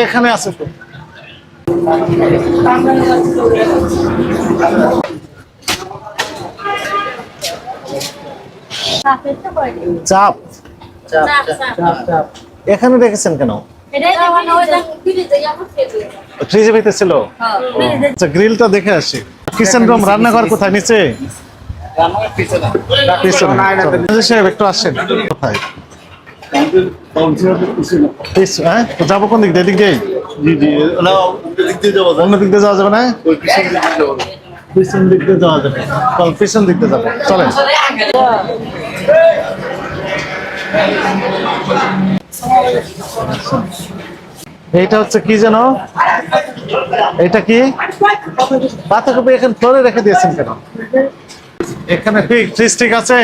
এখানে আছে তো চাপ এখানে রেখেছেন কেন? ফ্রিজে ভিতরে ছিল। আচ্ছা, গ্রিলটা দেখে আসি। কিচেন রুম, রান্নাঘর কোথায়? নিচে? সাহেব একটু আসেন। কোথায় যাবো? কোন দিক দিয়ে? এদিক দিয়ে? অন্য দিক দিয়ে যাওয়া যাবে না? পিছন দিক দিয়ে যাওয়া যাবে। পিছন দিক দিয়ে যাবে, চলেন। এইটা হচ্ছে কি যেন? এটা কি পাতাকপি? এখানে ফ্লোরে রেখে দিয়েছেন কেন? এখানে ফ্রিজ ঠিক আছে?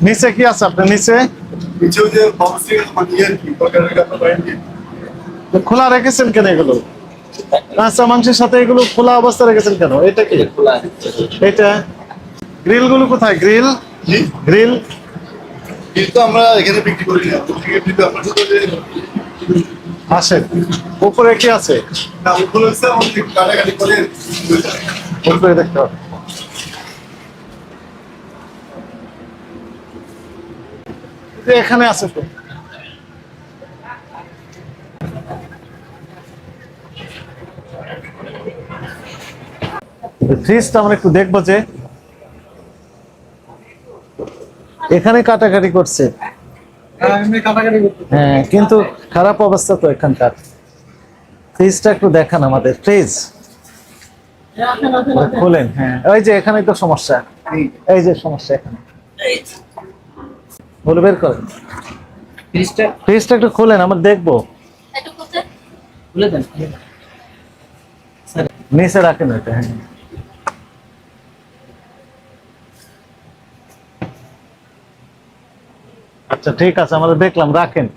নিচে কি আছে আপনার? নিচে খোলা রেখেছেন কেন এগুলো? কাঁচা মাংসের সাথে এগুলো খোলা অবস্থা রেখেছেন কেন? এটা কি? এটা গ্রিল গুলো কোথায়? গ্রিল গ্রিল আমরা এখানে বিক্রি করি না। আসেন। উপরে কি আছে? উপরে দেখতে হবে। এখানে আছে তো। ফ্রিজটা আমরা একটু দেখবো যে এখানে কাটাকাটি করছে। হ্যাঁ, কিন্তু খারাপ অবস্থা তো এখানকার। ফ্রিজটা একটু দেখান আমাদের। ফ্রিজ খুলেন। হ্যাঁ, ওই যে এখানে তো সমস্যা। এই যে সমস্যা এখানে, বলে বের করেন। ফ্রিজটা একটু খুলেন, আমরা দেখবো। নিচে রাখেন ওইটা। হ্যাঁ, আচ্ছা ঠিক আছে, আমরা দেখলাম। রাখেন।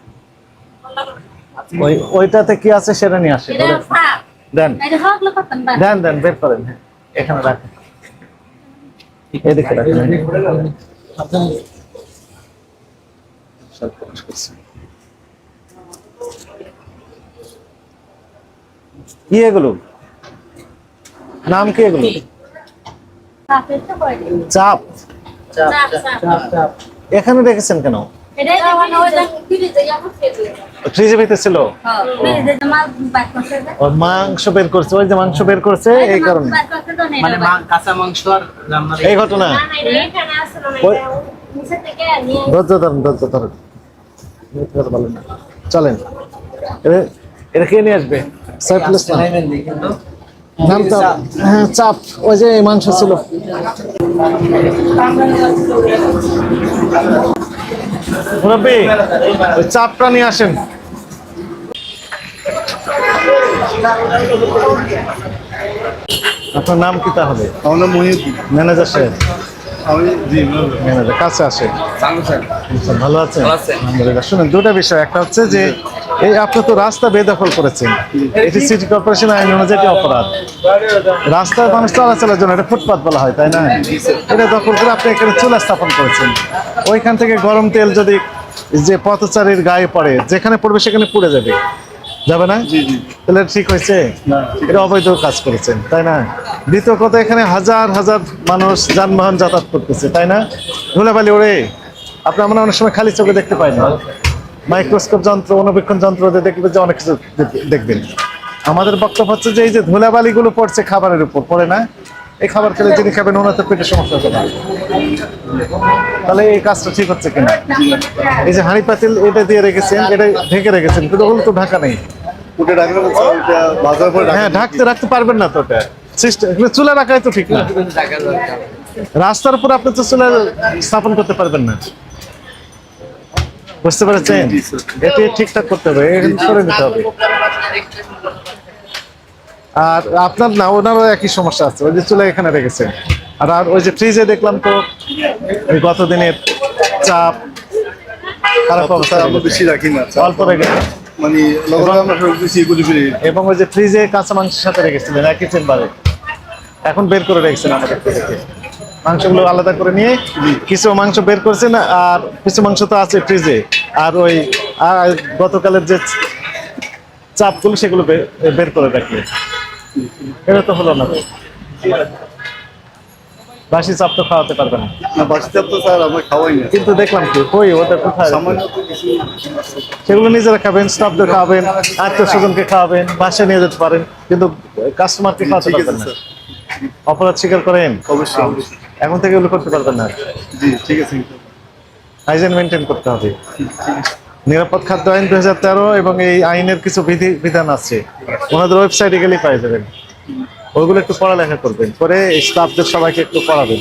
ওইটাতে কি আছে সেটা নিয়ে আসেন। দেন দেন দেন, বের করেন। হ্যাঁ, এখানে রাখেন। এদিকে রাখেন। কি এগুলো? নাম কি এগুলো? চাপ। এখানে রেখেছেন কেন? ফ্রিজের ভিতরে ছিল। মাংস বের করছে, ওই যে মাংস বের করছে, এই কারণে। মানে কাঁচা মাংস আর রান্না এই ঘটনা। চলেন, এটা কে নিয়ে আসবে? হ্যাঁ, চাপ। ওই যে মাংস ছিল। মুরব্বি, ওই চাপটা নিয়ে আসেন। আপনার নাম কি তাহলে? আমার নাম মহিউদ্দিন। ম্যানেজার সাহেব? ম্যানেজার কাছে আসে। ভালো আছেন? আলহামদুলিল্লাহ। শুনেন, দুটা বিষয়। একটা হচ্ছে যে এই আপনি তো রাস্তা বেদখল করেছেন। এটি সিটি কর্পোরেশন আইন অনুযায়ী অপরাধ। রাস্তায় মানুষ চলাচলের জন্য এটা ফুটপাত বলা হয়, তাই না? এটা দখল করে আপনি এখানে চুলা স্থাপন করেছেন। ওইখান থেকে গরম তেল যদি যে পথচারীর গায়ে পড়ে, যেখানে পড়বে সেখানে পুড়ে যাবে, যাবে না? তাহলে ঠিক হয়েছে? এটা অবৈধ কাজ করেছেন, তাই না? দ্বিতীয় কথা, এখানে হাজার হাজার মানুষ যানবাহন যাতায়াত করতেছে, তাই না? ধুলাবালি ওড়ে আপনি আমরা অনেক সময় খালি চোখে দেখতে পাই না। মাইক্রোস্কোপ যন্ত্র, অনুবীক্ষণ যন্ত্র দিয়ে দেখবে যে অনেক কিছু দেখবেন। আমাদের বক্তব্য হচ্ছে যে এই যে ধুলাবালিগুলো পড়ছে খাবারের উপর, পড়ে না? এই খাবার খেলে যিনি খাবেন ওনার তো পেটের সমস্যা হবে না। তাহলে এই কাজটা ঠিক হচ্ছে কিনা? এই যে হাঁড়ি পাতিল এটা দিয়ে রেখেছেন, এটা ঢেকে রেখেছেন, কিন্তু ওগুলো তো ঢাকা নেই। হ্যাঁ, রাখতে পারবেন না তো। ওটা চুলা রাখাই তো ঠিক না। রাস্তার উপর আপনি তো চুলা স্থাপন করতে পারবেন না। বুঝতে পেরেছেন? এটি ঠিকঠাক করতে হবে, করে নিতে হবে। আর আপনার না, ওনারও একই সমস্যা আছে। ওই যে চুলা এখানে রেখেছেন। আর ওই যে ফ্রিজে দেখলাম তো ওই গত দিনের চাপ, খারাপ অবস্থা। বেশি রাখি না, অল্প রেখে, মানে এবং ওই যে ফ্রিজে কাঁচা মাংসের সাথে রেখেছিলেন একই চেম্বারে, এখন বের করে রেখেছেন আমাদের থেকে। মাংসগুলো আলাদা করে নিয়ে কিছু মাংস বের করছেন, আর কিছু মাংস তো আছে ফ্রিজে। আর ওই আর গতকালের যে চাপগুলো সেগুলো বের করে রাখলে, এটা তো হলো না। বাসি চাপ তো খাওয়াতে পারবে না। না বাসি চাপ তো স্যার আমরা খাওয়াই না। কিন্তু দেখলাম কি কই ওদের কোথায়, সামান্য তো কিছু সেগুলো নিজেরা খাবেন, স্টাফদের খাওয়াবেন, আত্মীয় স্বজনকে খাওয়াবেন, বাসায় নিয়ে যেতে পারেন, কিন্তু কাস্টমারকে খাওয়াতে ঠিক পারবেন আছে না। স্যার, অপরাধ স্বীকার করেন? অবশ্যই অবশ্যই। এখন থেকে এগুলো করতে পারবেন না। জি ঠিক আছে। হাইজেন মেনটেন করতে হবে। নিরাপদ খাদ্য আইন 2013 এবং এই আইনের কিছু বিধান আছে, ওনাদের ওয়েবসাইটে গেলেই পাই যাবেন। ওইগুলো একটু পড়ালেখা করবেন, করে স্টাফদের সবাইকে একটু পড়াবেন।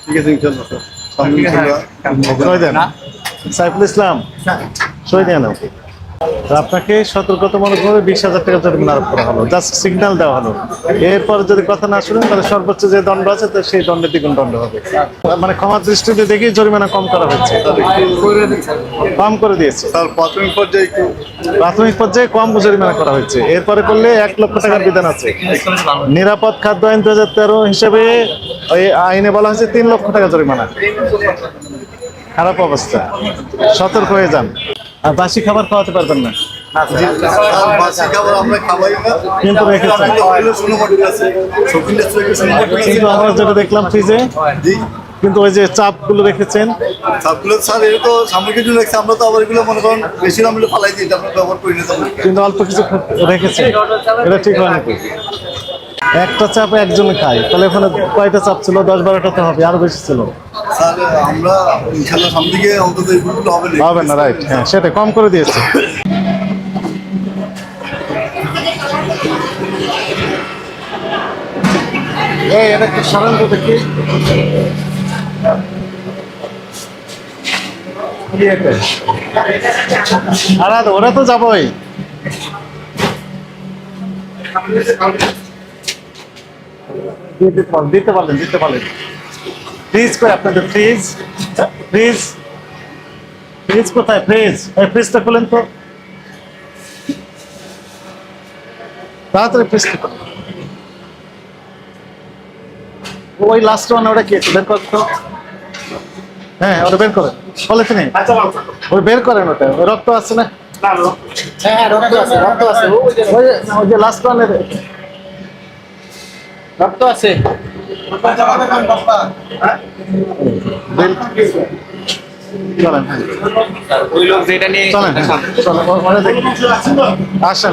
ঠিক আছে ইনশাআল্লাহ স্যার। সামনে ইনশাআল্লাহ। সই দেন সাইফুল ইসলাম, সই দেন। আপনাকে সতর্কতামূলক ভাবে 20,000 টাকা জরিমানা আরোপ করা হলো, জাস্ট সিগন্যাল দেওয়া হলো। এরপর যদি কথা না শুনেন তাহলে সর্বোচ্চ যে দণ্ড আছে তো সেই দণ্ডের দ্বিগুণ দণ্ড হবে। মানে ক্ষমার দৃষ্টিতে দেখেই জরিমানা কম করা হয়েছে, কম করে দিয়েছে। স্যার প্রাথমিক পর্যায়ে একটু প্রাথমিক পর্যায়ে কম জরিমানা করা হয়েছে, এরপরে করলে 1 লক্ষ টাকার বিধান আছে। নিরাপদ খাদ্য আইন 2013 হিসেবে ওই আইনে বলা হয়েছে 3 লক্ষ টাকা জরিমানা। খারাপ অবস্থা, সতর্ক হয়ে যান। আর বাসি খাবার খাওয়াতে পারবেন না, স্যার বাসি খাবার আমরা খাওয়াই না। কিন্তু রেখেছেন। সুনমটি আছে, শৌখিন রেস্টুরেন্টে সুনমটি আছে। কিন্তু আমরা যেটা দেখলাম ফ্রিজে, জি কিন্তু ওই যে চাপগুলো রেখেছেন, সবগুলো স্যার এটা তো সামগ্রীর জন্য রাখছি, আমরা তো আবার এগুলো মনে করেন বেশি দাম হলে ফালাই দিই, আমরা ব্যবহার করি না তেমন। কিন্তু অল্প কিছু রেখেছেন, এটা ঠিক হয় নাকি? একটা চাপ একজনে খায়, তাহলে ওখানে কয়টা চাপ ছিল? 10-12টা তো হবে, আরো বেশি ছিল। স্যার আমরা ইনশাআল্লাহ সামনে দিকে অন্তত এগুলো হবে না। হবে না, রাইট, হ্যাঁ সেটা কম করে দিয়েছে। এই এটা কি সারান তো দেখি, আর ওরা তো যাবই। দিতে পারলেন। ফ্রিজ কই আপনাদের? ফ্রিজ কোথায়? ফ্রিজটা খুলেন তো তাড়াতাড়ি, ফ্রিজটা খুলেন। ওই লাস্ট ওয়ান, ওটা কি একটু বের করেন তো। হ্যাঁ ওটা বের করেন, পলিথিন নেই, ওই বের করেন। ওটা ওই রক্ত আছে না? হ্যাঁ রক্ত আছে ওই যে লাস্ট ওয়ানের রক্ত আছে। চলেন, ওই লোক যেটা নিয়ে চলেন, আসেন।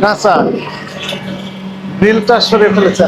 কাঁচা বিলটা সরিয়ে ফেলেছে।